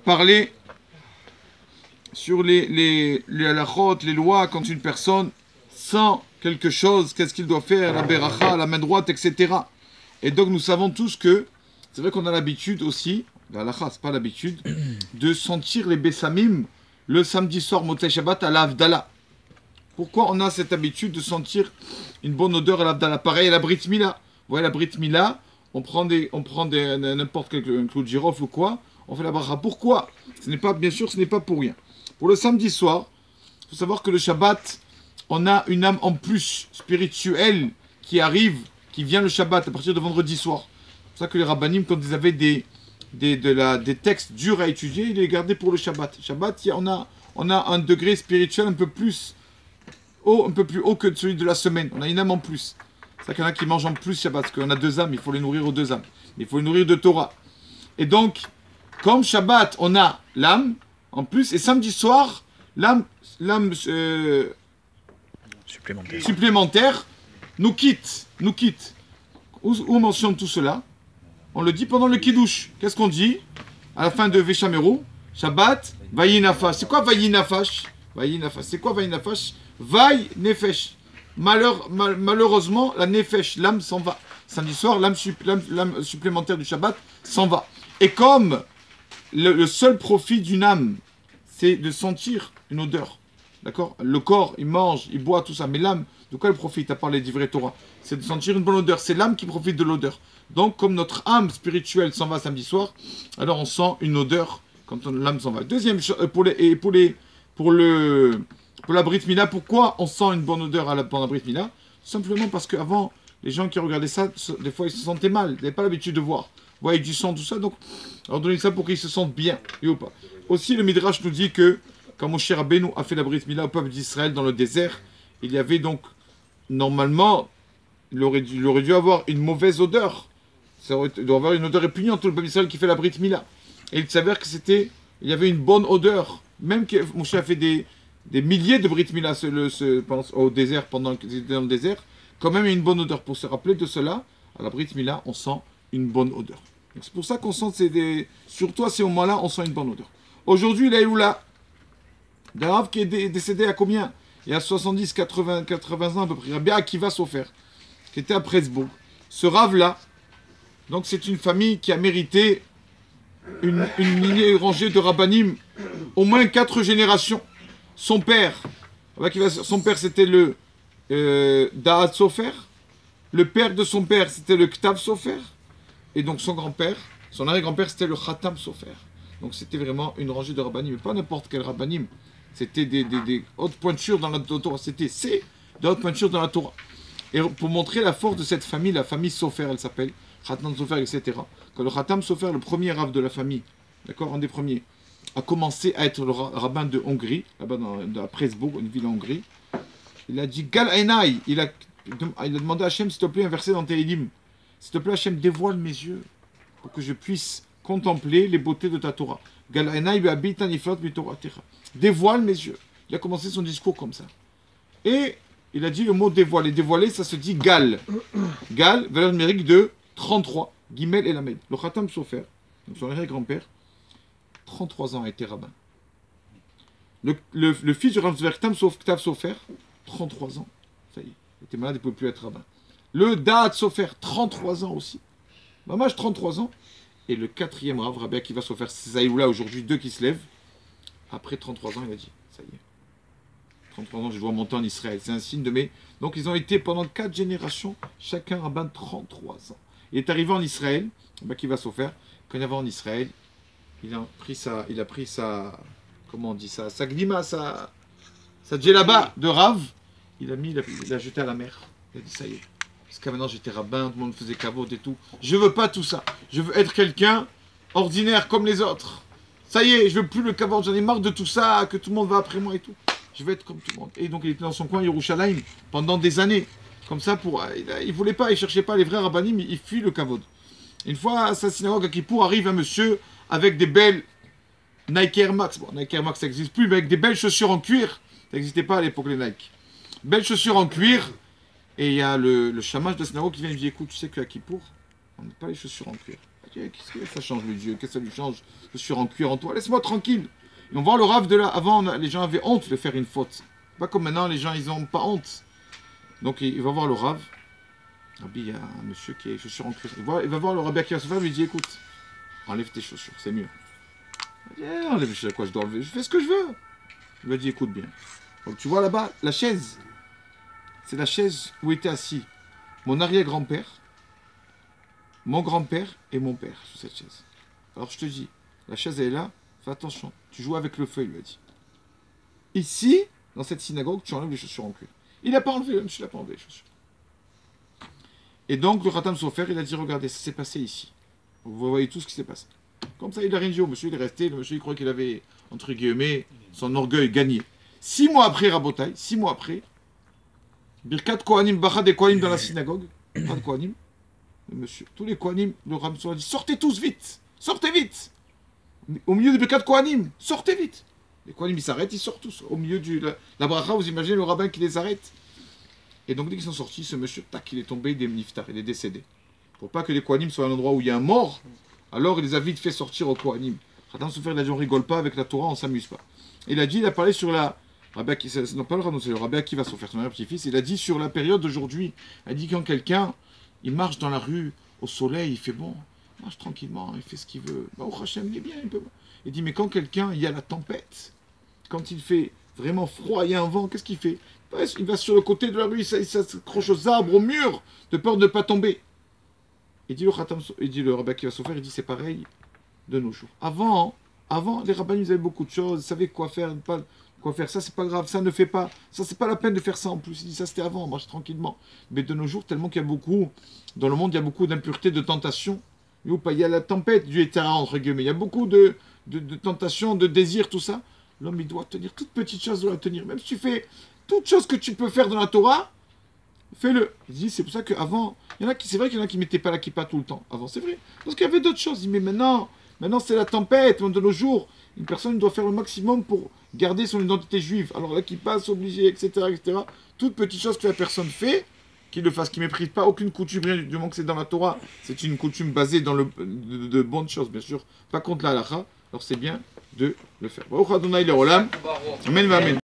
parler sur les halachot, les lois, quand une personne sent quelque chose, qu'est-ce qu'il doit faire, la beracha, la main droite, etc. Et donc nous savons tous que, c'est vrai qu'on a l'habitude aussi, la halacha, c'est pas l'habitude, de sentir les bessamim le samedi soir, Motzei Shabbat, à l'Avdallah. Pourquoi on a cette habitude de sentir une bonne odeur à l'Avdallah? Pareil à la Brit Mila. Vous voyez, la Brit Mila, on prend n'importe quel clou de girofle ou quoi, on fait la bracha. Pourquoi? Bien sûr, ce n'est pas pour rien. Pour le samedi soir, il faut savoir que le Shabbat, on a une âme en plus spirituelle qui arrive, qui vient le Shabbat à partir de vendredi soir. C'est pour ça que les rabbanim, quand ils avaient des textes durs à étudier, ils les gardaient pour le Shabbat. Shabbat, on a un degré spirituel un peu plus haut que celui de la semaine. On a une âme en plus. C'est ça qu'il y en a qui mangent en plus Shabbat, parce qu'on a deux âmes, il faut les nourrir aux deux âmes. Il faut les nourrir de Torah. Et donc, comme Shabbat, on a l'âme en plus, et samedi soir, l'âme supplémentaire nous quitte. Où on mentionne tout cela? On le dit pendant le Kiddush. Qu'est-ce qu'on dit à la fin de Veshameru? Shabbat, Vayi Nafash. C'est quoi Vayi Nafash? C'est quoi Vayi Nafash? Vayi Nefesh. Malheureusement, la Nefesh, l'âme s'en va. Samedi soir, l'âme supplémentaire du Shabbat s'en va. Et comme le seul profit d'une âme, c'est de sentir une odeur. D'accord? Le corps, il mange, il boit, tout ça. Mais l'âme, de quoi elle profite, à part les divrei Torah? C'est de sentir une bonne odeur. C'est l'âme qui profite de l'odeur. Donc, comme notre âme spirituelle s'en va samedi soir, alors on sent une odeur quand l'âme s'en va. Deuxième chose, pour la Brit Mila, pourquoi on sent une bonne odeur pendant la Brit Mila? Simplement parce qu'avant, les gens qui regardaient ça, des fois, ils se sentaient mal. Ils n'avaient pas l'habitude de voir. Vous voyez, du sang, tout ça. Donc, on donnait ça pour qu'ils se sentent bien. Ou pas. Aussi, le Midrash nous dit que quand Moshe Rabbeinu a fait la Brit Mila au peuple d'Israël dans le désert, il y avait donc, normalement, il aurait dû avoir une mauvaise odeur. Il doit avoir une odeur répugnante, tout le peuple d'Israël qui fait la Brit Mila. Et il s'avère il y avait une bonne odeur. Même que Moshe a fait des milliers de Brit Mila au désert, pendant qu'il était dans le désert, quand même il y a une bonne odeur. Pour se rappeler de cela, à la Brit Mila, on sent une bonne odeur. C'est pour ça qu'on sent, surtout à ces moments-là, on sent une bonne odeur. Aujourd'hui, il est où là? D'un Rav qui est décédé à combien? Il y a 70, 80 ans à peu près. Rabbi Akiva Sofer, qui était à Presbourg. Ce Rav-là, donc c'est une famille qui a mérité une lignée rangée de Rabbanim, au moins 4 générations. Son père, c'était le Da'at Sofer. Le père de son père, c'était le Ktav Sofer. Et donc son grand-père, son arrière-grand-père, c'était le Khatam Sofer. Donc c'était vraiment une rangée de Rabbanim, mais pas n'importe quel Rabbanim. C'était des hautes pointures dans la Torah. C'était des hautes pointures dans la Torah. Et pour montrer la force de cette famille, la famille Sofer, elle s'appelle, Khatam Sofer, etc. Quand le Khatam Sofer, le premier Rav de la famille, d'accord, un des premiers, a commencé à être le rabbin de Hongrie, là-bas à Presbourg, une ville en Hongrie, il a dit Gal Einai, il a demandé à Hachem, s'il te plaît, un verset dans Tehillim. S'il te plaît, Hachem, dévoile mes yeux pour que je puisse contempler les beautés de ta Torah. Gal Einai be'abita niflot mitoratecha. Dévoile mes yeux. Il a commencé son discours comme ça. Et il a dit le mot dévoiler. Dévoiler, ça se dit Gal. Gal, valeur numérique de 33. Gimel et Lamed. Le Khatam Sofer, donc son arrière-grand-père, 33 ans a été rabbin. Le fils du Rav Ktav Sofer, 33 ans. Ça y est, il était malade, il ne pouvait plus être rabbin. Le Da'at Sofer, 33 ans aussi. Mamage, 33 ans. Et le 4e Rav, Rabbi Akiva Sofer, c'est Zaïoula aujourd'hui, 2 qui se lèvent. Après 33 ans, il a dit, ça y est. 33 ans, je dois monter en Israël. C'est un signe de mes... Donc ils ont été pendant 4 générations, chacun rabbin de 33 ans. Il est arrivé en Israël, Rabbi Akiva Sofer, quand il est arrivé en Israël, il a pris sa comment on dit ça, sa gnima, sa djellaba de Rav, il a jeté à la mer. Il a dit ça y est. Parce que maintenant j'étais rabbin, tout le monde faisait kavod et tout. Je veux pas tout ça. Je veux être quelqu'un ordinaire comme les autres. Ça y est, je veux plus le kavod, j'en ai marre de tout ça, que tout le monde va après moi et tout. Je veux être comme tout le monde. Et donc il était dans son coin Yerushalayim pendant des années. Comme ça, il voulait pas, il cherchait pas les vrais rabbanim, il fuit le kavod. Une fois à sa synagogue à Kippour, arrive un monsieur avec des belles Nike Air Max. Bon, Nike Air Max ça n'existe plus, mais avec des belles chaussures en cuir. Ça n'existait pas à l'époque les Nike. Belles chaussures en cuir. Et il y a le chamash de la synagogue qui vient et lui dit écoute, tu sais qu'à Kippour, on n'a pas les chaussures en cuir. Qu'est-ce que ça change le Dieu? Qu'est-ce que ça lui change? Je suis en cuir en toi, laisse-moi tranquille. Et on voit le Rav de là. Avant, les gens avaient honte de faire une faute. Pas comme maintenant, les gens, ils n'ont pas honte. Donc, il va voir le Rav. Rabbi, il y a un monsieur qui a les chaussures en cuir. Il va voir le Rabbi qui va se faire, il lui dit, écoute, enlève tes chaussures, c'est mieux. Il dit, enlève les chaussures, quoi, je dois enlever. Je fais ce que je veux. Il lui a dit, écoute bien. Donc, tu vois là-bas, la chaise. C'est la chaise où était assis mon arrière-grand-père, mon grand-père et mon père sur cette chaise. Alors, je te dis, la chaise, elle est là. Fais attention, tu joues avec le feu, il lui a dit. Ici, dans cette synagogue, tu enlèves les chaussures en cuir. Il n'a pas enlevé, le monsieur n'a pas enlevé les chaussures. Et donc, le Khatam Sofer, il a dit, regardez, ça s'est passé ici. Vous voyez tout ce qui s'est passé. Comme ça, il n'a rien dit au monsieur, il est resté. Le monsieur, il croyait qu'il avait, entre guillemets, son orgueil gagné. 6 mois après, Rabotai, 6 mois après, Birkat Kohanim, Bacha des Kohanim dans la synagogue, pas de Kohanim, le monsieur, tous les Kohanim, le Ramson a dit, sortez tous vite, sortez vite. Au milieu de Birkat Kohanim, sortez vite. Les Kohanim, ils s'arrêtent, ils sortent tous. Au milieu de la bracha, vous imaginez le rabbin qui les arrête. Et donc, dès qu'ils sont sortis, ce monsieur, tac, il est tombé des niftar, il est décédé. Pour pas que les Kohanim soient à un endroit où il y a un mort, alors il les a vite fait sortir aux Kohanim. Khatam Sofer, il a dit, on rigole pas avec la Torah, on s'amuse pas. Il a dit, il a parlé sur la... non, pas le Khatam, c'est le Rabbi Akiva Sofer, son petit-fils. Il a dit sur la période d'aujourd'hui, il a dit quand quelqu'un, il marche dans la rue, au soleil, il fait bon, il marche tranquillement, il fait ce qu'il veut. Bah, au Hachem, il est bien, il peut... Il dit, mais quand quelqu'un, il y a la tempête, quand il fait vraiment froid, il y a un vent, qu'est-ce qu'il fait? Il va sur le côté de la rue, il s'accroche aux arbres, aux murs, de peur de ne pas tomber. Il dit le Rabbi Akiva Sofer, il dit c'est pareil de nos jours. Avant, les rabbins ils avaient beaucoup de choses, ils savaient quoi faire, pas quoi faire. Ça c'est pas grave, ça ne fait pas, ça c'est pas la peine de faire ça en plus. Il dit ça c'était avant, on marche tranquillement. Mais de nos jours, tellement qu'il y a beaucoup, dans le monde il y a beaucoup d'impuretés, de tentations. Il y a la tempête du éternel entre guillemets. Il y a beaucoup de tentations, de désirs, tout ça. L'homme il doit tenir, toute petite chose doit tenir. Même si tu fais toute chose que tu peux faire dans la Torah, fais-le. Il dit, c'est pour ça qu'avant, c'est vrai qu'il y en a qui ne mettaient pas la kippa tout le temps. Avant, c'est vrai. Parce qu'il y avait d'autres choses. Il dit, mais maintenant c'est la tempête. De nos jours, une personne doit faire le maximum pour garder son identité juive. Alors la kippa, c'est obligé, etc., etc. Toute petite chose que la personne fait, qu'il le fasse, qu'il ne méprise pas aucune coutume, du moment que c'est dans la Torah, c'est une coutume basée dans de bonnes choses, bien sûr. Pas contre la halakha. Alors c'est bien de le faire. Amen, amen.